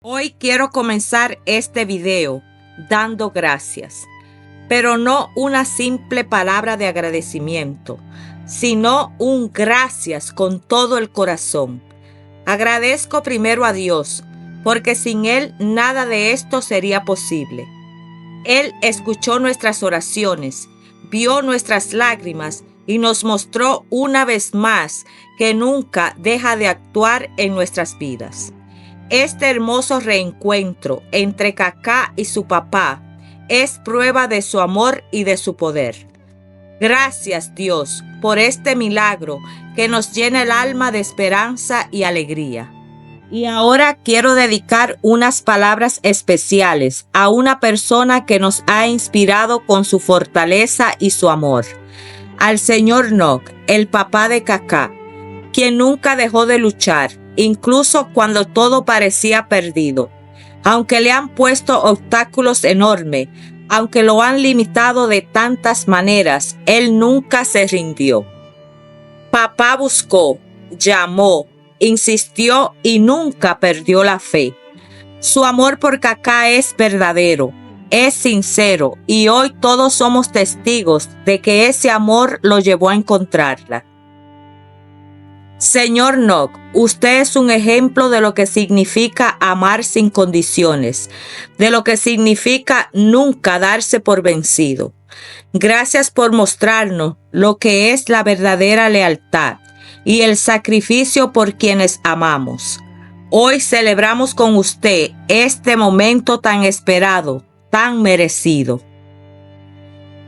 Hoy quiero comenzar este video dando gracias, pero no una simple palabra de agradecimiento, sino un gracias con todo el corazón. Agradezco primero a Dios, porque sin Él nada de esto sería posible. Él escuchó nuestras oraciones, vio nuestras lágrimas y nos mostró una vez más que nunca deja de actuar en nuestras vidas. Este hermoso reencuentro entre Cacá y su papá es prueba de su amor y de su poder. Gracias, Dios, por este milagro que nos llena el alma de esperanza y alegría. Y ahora quiero dedicar unas palabras especiales a una persona que nos ha inspirado con su fortaleza y su amor. Al señor Nock, el papá de Cacá, quien nunca dejó de luchar, incluso cuando todo parecía perdido. Aunque le han puesto obstáculos enormes, aunque lo han limitado de tantas maneras, él nunca se rindió. Papá buscó, llamó, insistió y nunca perdió la fe. Su amor por Cacá es verdadero, es sincero y hoy todos somos testigos de que ese amor lo llevó a encontrarla. Señor Nock, usted es un ejemplo de lo que significa amar sin condiciones, de lo que significa nunca darse por vencido. Gracias por mostrarnos lo que es la verdadera lealtad y el sacrificio por quienes amamos. Hoy celebramos con usted este momento tan esperado, tan merecido.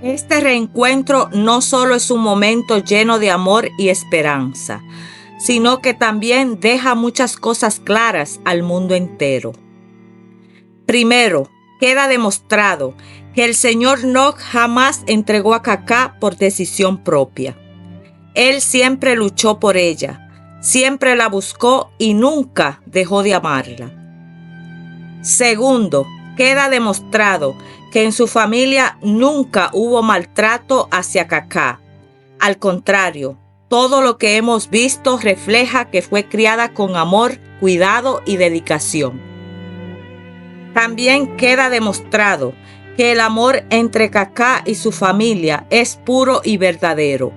Este reencuentro no solo es un momento lleno de amor y esperanza, sino que también deja muchas cosas claras al mundo entero. Primero, queda demostrado que el señor Nock jamás entregó a Cacá por decisión propia. Él siempre luchó por ella, siempre la buscó y nunca dejó de amarla. Segundo, queda demostrado que en su familia nunca hubo maltrato hacia Cacá. Al contrario, todo lo que hemos visto refleja que fue criada con amor, cuidado y dedicación. También queda demostrado que el amor entre Cacá y su familia es puro y verdadero.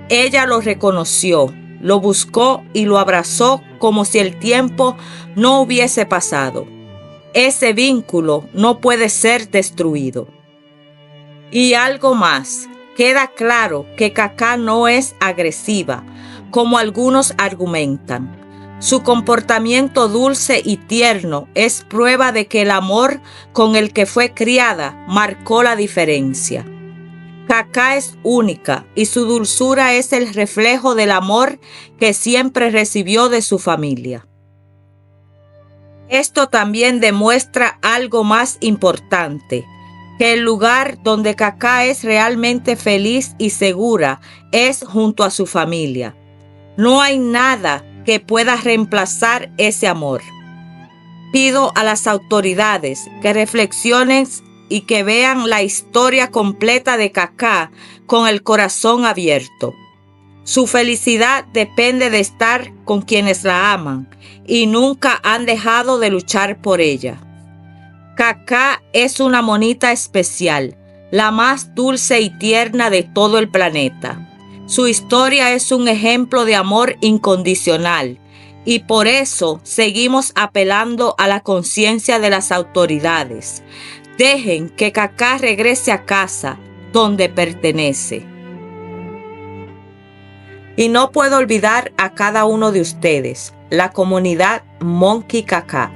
Ella lo reconoció, lo buscó y lo abrazó como si el tiempo no hubiese pasado. Ese vínculo no puede ser destruido. Y algo más. Queda claro que Cacá no es agresiva, como algunos argumentan. Su comportamiento dulce y tierno es prueba de que el amor con el que fue criada marcó la diferencia. Cacá es única y su dulzura es el reflejo del amor que siempre recibió de su familia. Esto también demuestra algo más importante, que el lugar donde Cacá es realmente feliz y segura es junto a su familia. No hay nada que pueda reemplazar ese amor. Pido a las autoridades que reflexionen y que vean la historia completa de Cacá con el corazón abierto. Su felicidad depende de estar con quienes la aman y nunca han dejado de luchar por ella. Cacá es una monita especial, la más dulce y tierna de todo el planeta. Su historia es un ejemplo de amor incondicional y por eso seguimos apelando a la conciencia de las autoridades. Dejen que Cacá regrese a casa, donde pertenece. Y no puedo olvidar a cada uno de ustedes, la comunidad Monkey Cacá.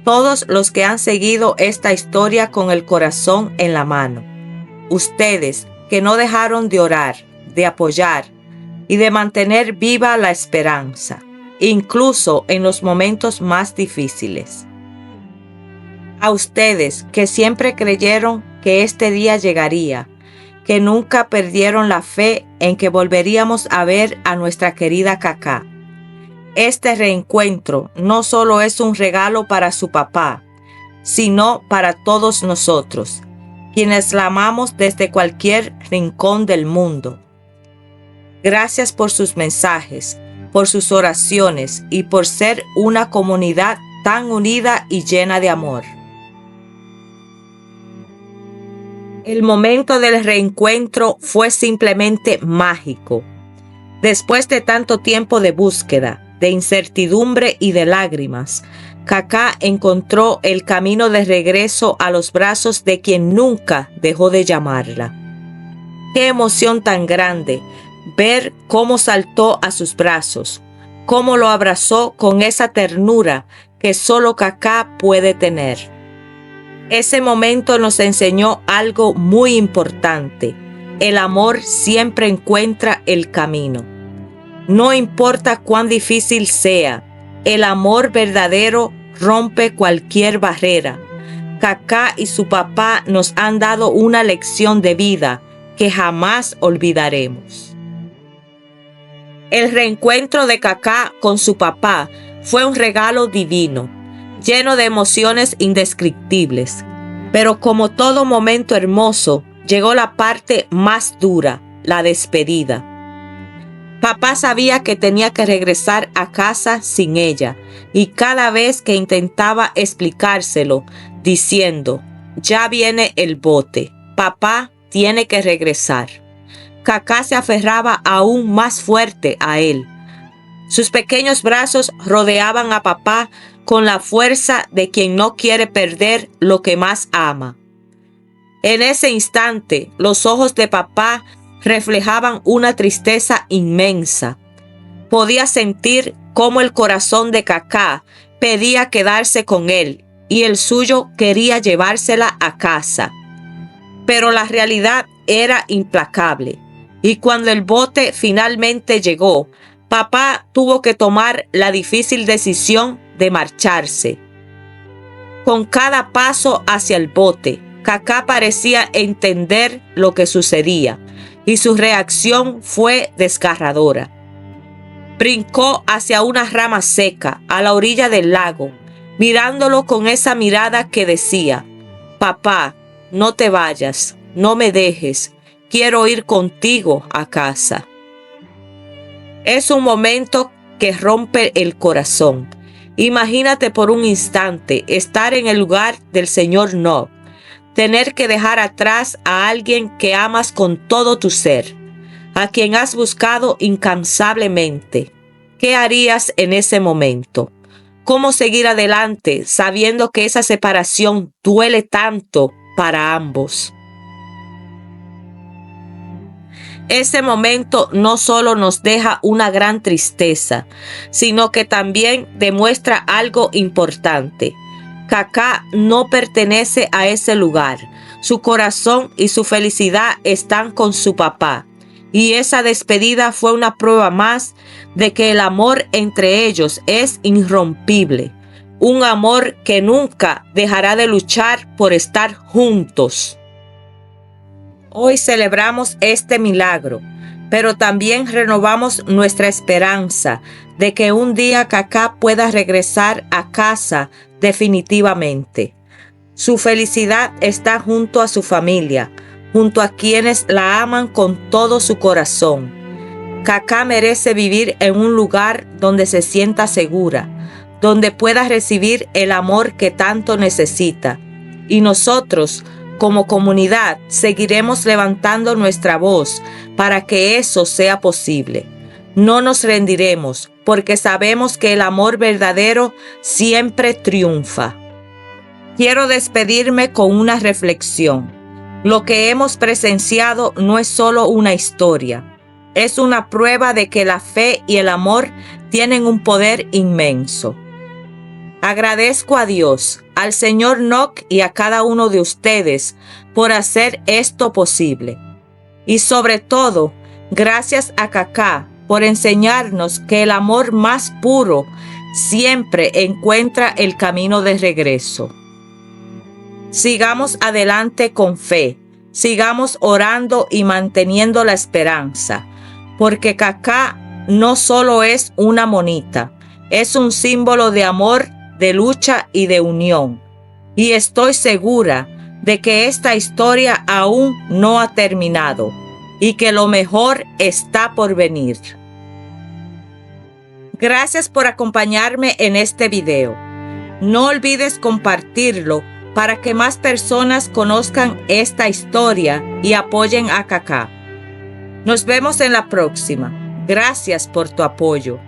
Todos los que han seguido esta historia con el corazón en la mano. Ustedes que no dejaron de orar, de apoyar y de mantener viva la esperanza, incluso en los momentos más difíciles. A ustedes que siempre creyeron que este día llegaría, que nunca perdieron la fe en que volveríamos a ver a nuestra querida Cacá. Este reencuentro no solo es un regalo para su papá, sino para todos nosotros, quienes la amamos desde cualquier rincón del mundo. Gracias por sus mensajes, por sus oraciones y por ser una comunidad tan unida y llena de amor. El momento del reencuentro fue simplemente mágico. Después de tanto tiempo de búsqueda, de incertidumbre y de lágrimas, Kaká encontró el camino de regreso a los brazos de quien nunca dejó de llamarla. Qué emoción tan grande ver cómo saltó a sus brazos, cómo lo abrazó con esa ternura que solo Kaká puede tener. Ese momento nos enseñó algo muy importante. El amor siempre encuentra el camino. No importa cuán difícil sea, el amor verdadero rompe cualquier barrera. Kaká y su papá nos han dado una lección de vida que jamás olvidaremos. El reencuentro de Kaká con su papá fue un regalo divino, lleno de emociones indescriptibles. Pero como todo momento hermoso, llegó la parte más dura, la despedida. Papá sabía que tenía que regresar a casa sin ella, y cada vez que intentaba explicárselo, diciendo, ya viene el bote, papá tiene que regresar. Kaká se aferraba aún más fuerte a él. Sus pequeños brazos rodeaban a papá con la fuerza de quien no quiere perder lo que más ama. En ese instante, los ojos de papá reflejaban una tristeza inmensa. Podía sentir cómo el corazón de Kaká pedía quedarse con él y el suyo quería llevársela a casa. Pero la realidad era implacable, y cuando el bote finalmente llegó, papá tuvo que tomar la difícil decisión de marcharse. Con cada paso hacia el bote, Kaká parecía entender lo que sucedía, y su reacción fue desgarradora. Brincó hacia una rama seca a la orilla del lago, mirándolo con esa mirada que decía, papá, no te vayas, no me dejes, quiero ir contigo a casa. Es un momento que rompe el corazón. Imagínate por un instante estar en el lugar del señor Nog, tener que dejar atrás a alguien que amas con todo tu ser, a quien has buscado incansablemente. ¿Qué harías en ese momento? ¿Cómo seguir adelante sabiendo que esa separación duele tanto para ambos? Ese momento no solo nos deja una gran tristeza, sino que también demuestra algo importante. Kaká no pertenece a ese lugar. Su corazón y su felicidad están con su papá. Y esa despedida fue una prueba más de que el amor entre ellos es irrompible. Un amor que nunca dejará de luchar por estar juntos. Hoy celebramos este milagro, pero también renovamos nuestra esperanza de que un día Kaká pueda regresar a casa definitivamente. Su felicidad está junto a su familia, junto a quienes la aman con todo su corazón. Kaká merece vivir en un lugar donde se sienta segura, donde pueda recibir el amor que tanto necesita. Y nosotros, como comunidad, seguiremos levantando nuestra voz para que eso sea posible. No nos rendiremos, porque sabemos que el amor verdadero siempre triunfa. Quiero despedirme con una reflexión. Lo que hemos presenciado no es solo una historia, es una prueba de que la fe y el amor tienen un poder inmenso. Agradezco a Dios, al señor Nog y a cada uno de ustedes por hacer esto posible. Y sobre todo, gracias a Kaká por enseñarnos que el amor más puro siempre encuentra el camino de regreso. Sigamos adelante con fe, sigamos orando y manteniendo la esperanza, porque Kaká no solo es una monita, es un símbolo de amor, de lucha y de unión. Y estoy segura de que esta historia aún no ha terminado y que lo mejor está por venir. Gracias por acompañarme en este video. No olvides compartirlo para que más personas conozcan esta historia y apoyen a Kaká. Nos vemos en la próxima. Gracias por tu apoyo.